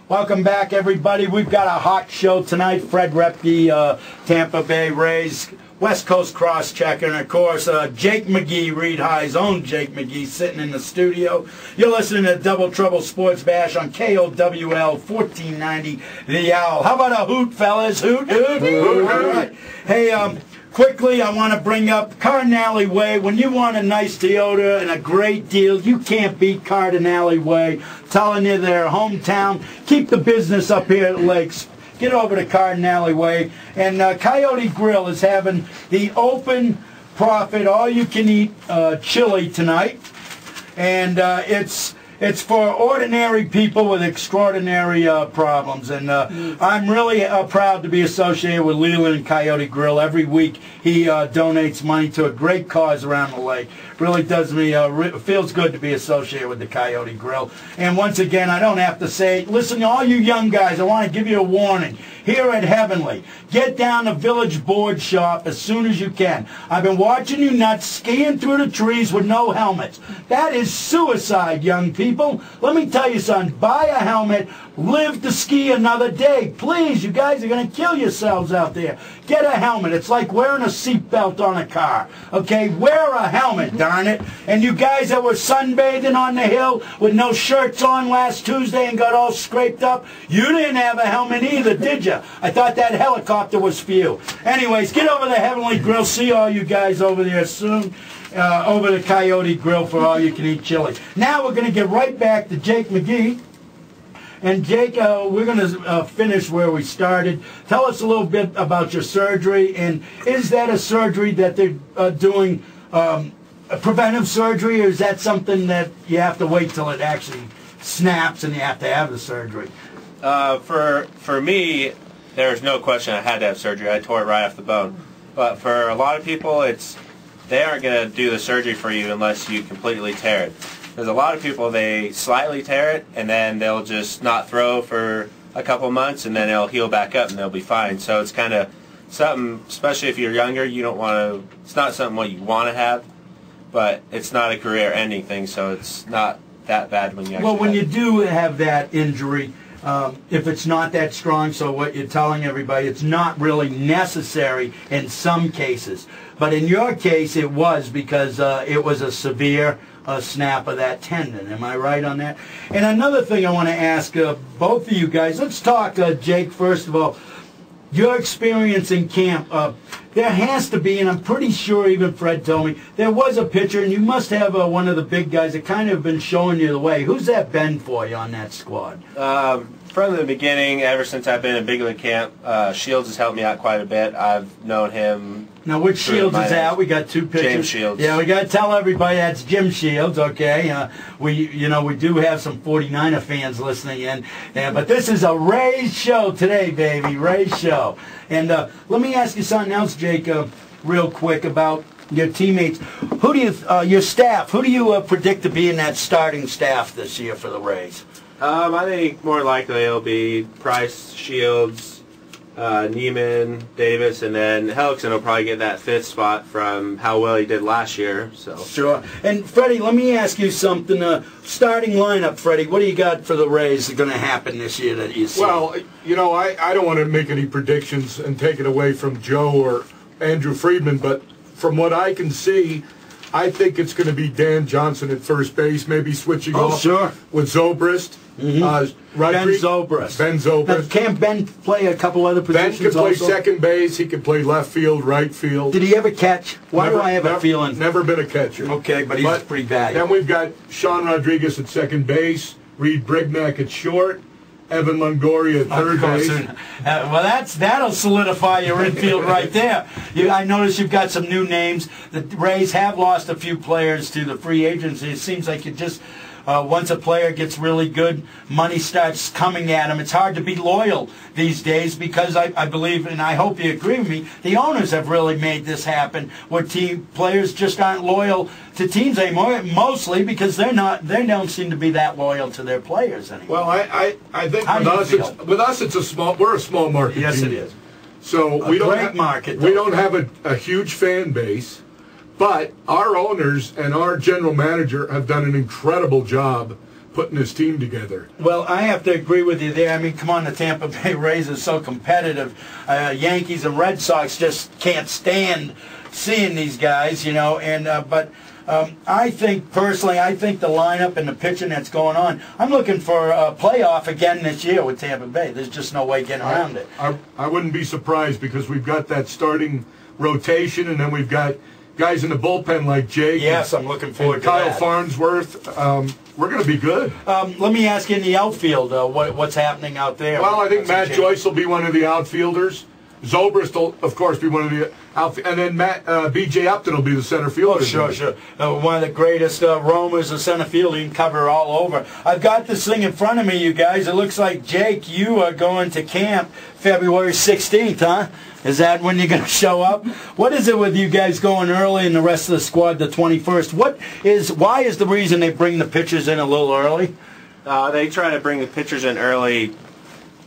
Welcome back, everybody. We've got a hot show tonight. Fred Reptke, Tampa Bay Rays, West Coast cross-checker, and, of course, Jake McGee, Reed High's own Jake McGee, sitting in the studio. You're listening to Double Trouble Sports Bash on KOWL 1490, The Owl. How about a hoot, fellas? Hoot, hoot, hoot. All right. Hey, quickly, I want to bring up Cardinale Way. When you want a nice Toyota and a great deal, you can't beat Cardinale Way. Telling you their hometown. Keep the business up here at Lakes. Get over to Cardinale Way. And Coyote Grill is having the open profit, all-you-can-eat chili tonight. And it's for ordinary people with extraordinary problems. And I'm really proud to be associated with Leland Coyote Grill. Every week he donates money to a great cause around the lake. Really does me, feels good to be associated with the Coyote Grill. And once again, I don't have to say, listen, all you young guys, I want to give you a warning. Here at Heavenly, get down to Village Board Shop as soon as you can. I've been watching you nuts skiing through the trees with no helmets. That is suicide, young people. Let me tell you something. Buy a helmet. Live to ski another day. Please, you guys are going to kill yourselves out there. Get a helmet. It's like wearing a seatbelt on a car. Okay? Wear a helmet, darn it. And you guys that were sunbathing on the hill with no shirts on last Tuesday and got all scraped up, you didn't have a helmet either, did you? I thought that helicopter was for you. Anyways, get over to Heavenly Grill. See all you guys over there soon. Over the Coyote Grill for all you can eat chili. Now we're going to get right back to Jake McGee. And Jake, we're going to finish where we started. Tell us a little bit about your surgery, and is that a surgery that they're doing, a preventive surgery, or is that something that you have to wait till it actually snaps and you have to have the surgery? For me, there's no question I had to have surgery. I tore it right off the bone. But for a lot of people, they aren't going to do the surgery for you unless you completely tear it. There's a lot of people, they slightly tear it, and then they'll just not throw for a couple months, and then it'll heal back up, and they'll be fine. So it's kind of something, especially if you're younger, you don't want to, it's not something what you want to have, but it's not a career-ending thing, so it's not that bad when you actually Well, when you do have that injury, if it's not that strong, so what you're telling everybody, it's not really necessary in some cases. But in your case, it was because it was a severe snap of that tendon. Am I right on that? And another thing I want to ask both of you guys, let's talk, Jake, first of all, your experience in camp. There has to be, and I'm pretty sure even Fred told me, there was a pitcher, and you must have one of the big guys that kind of been showing you the way. Who's that been for you on that squad? From the beginning, ever since I've been in big league camp, Shields has helped me out quite a bit. I've known him. Now, which Shields is out? We got two pitchers. James Shields. Yeah, we got to tell everybody that's Jim Shields. Okay, we do have some 49er fans listening in, but this is a Rays show today, baby. Rays show. And let me ask you something else, Jake, real quick about your teammates. Who do you, your staff? Who do you predict to be in that starting staff this year for the Rays? I think more likely it'll be Price, Shields, Neiman, Davis, and then Hellickson will probably get that 5th spot from how well he did last year. So sure. And Freddie, let me ask you something. Starting lineup, Freddie. What do you got for the Rays that's going to happen this year that you see? Well, you know, I don't want to make any predictions and take it away from Joe or Andrew Friedman, but from what I can see, I think it's going to be Dan Johnson at first base, maybe switching off with Zobrist. Ben Zobrist. Ben Zobrist. Now, can't Ben play a couple other positions? Ben can play also? second base. He can play left field, right field. Did he ever catch? Why do I have a feeling? Never been a catcher. Okay, but he's pretty bad. Then we've got Sean Rodriguez at second base, Reed Brignac at short, Evan Longoria at third base. Well, that'll solidify your infield right there. I notice you've got some new names. The Rays have lost a few players to the free agency. It seems like it just... once a player gets really good, money starts coming at him. It's hard to be loyal these days because I believe, and I hope you agree with me, the owners have really made this happen where players just aren't loyal to teams anymore, mostly because they don't seem to be that loyal to their players anymore. Well, I think with us we're a small market. Yes, team. it is. So we don't have a huge fan base. But our owners and our general manager have done an incredible job putting his team together. Well, I have to agree with you there. I mean, come on, the Tampa Bay Rays are so competitive. Yankees and Red Sox just can't stand seeing these guys, you know. And but I think, personally, I think the lineup and the pitching that's going on, I'm looking for a playoff again this year with Tampa Bay. There's just no way getting around it. I wouldn't be surprised because we've got that starting rotation, and then we've got guys in the bullpen like Jake. Yes, I'm looking forward to Kyle that. Farnsworth. We're going to be good. Let me ask you in the outfield, what's happening out there? Well, I think Matt Joyce will be one of the outfielders. Zobrist will, of course, be one of the outfielders. And then B.J. Upton will be the center fielder. Oh, sure. One of the greatest roamers of center field. He can cover all over. I've got this thing in front of me, you guys. It looks like, Jake, you are going to camp February 16th, huh? Is that when you're going to show up? What is it with you guys going early and the rest of the squad the 21st? Why is the reason they bring the pitchers in a little early? They try to bring the pitchers in early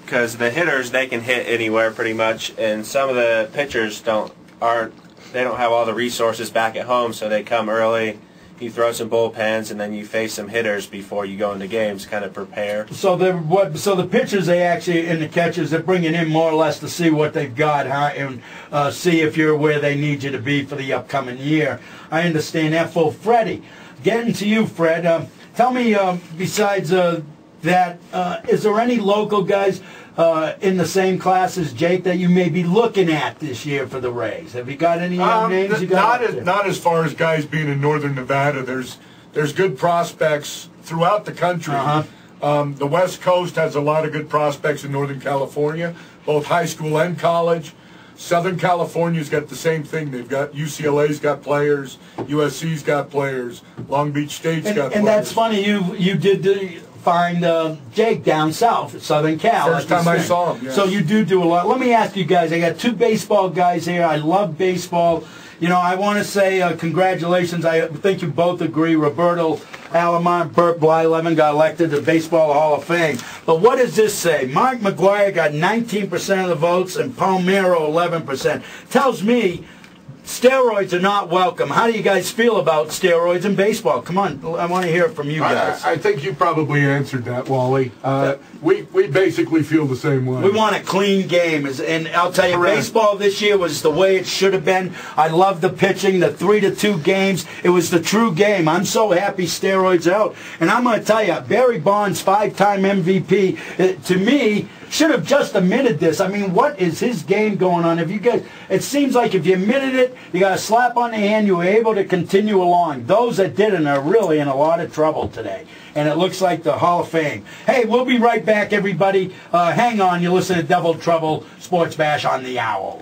because the hitters, they can hit anywhere pretty much, and some of the pitchers don't have all the resources back at home, so they come early. You throw some bullpens, and then you face some hitters before you go into games, kind of prepare. So the pitchers, they actually, and the catchers, they're bringing in more or less to see what they've got, huh, and see if you're where they need you to be for the upcoming year. I understand that. For Freddie, getting to you, Fred, tell me, besides that, is there any local guys in the same class as Jake that you may be looking at this year for the Rays? Have you got any names you got? Not as far as guys being in northern Nevada. There's good prospects throughout the country. The West Coast has a lot of good prospects in Northern California, both high school and college. Southern California's got the same thing. They've got UCLA's got players, USC's got players, Long Beach State's got players. And that's funny. You did find Jake down south, Southern Cal. First time I saw him. Yes. So you do a lot. Let me ask you guys. I got two baseball guys here. I love baseball. You know, I want to say congratulations. I think you both agree. Roberto Alomar and Burt Blyleven got elected to Baseball Hall of Fame. But what does this say? Mark McGuire got 19% of the votes and Palmeiro 11%. Tells me steroids are not welcome. How do you guys feel about steroids in baseball? Come on, I want to hear it from you guys. I think you probably answered that, Wally. We basically feel the same way. We want a clean game, and I'll tell you, Correct. Baseball this year was the way it should have been. I love the pitching, the 3-2 games. It was the true game. I'm so happy steroids out. And I'm going to tell you, Barry Bonds, 5-time MVP, to me, should have just admitted this. I mean, what is his game going on? If you guys, it seems like if you admitted it, you got a slap on the hand, you were able to continue along. Those that didn't are really in a lot of trouble today. And it looks like the Hall of Fame. Hey, we'll be right back, everybody. Hang on. You listen to Double Trouble Sports Bash on the Owl.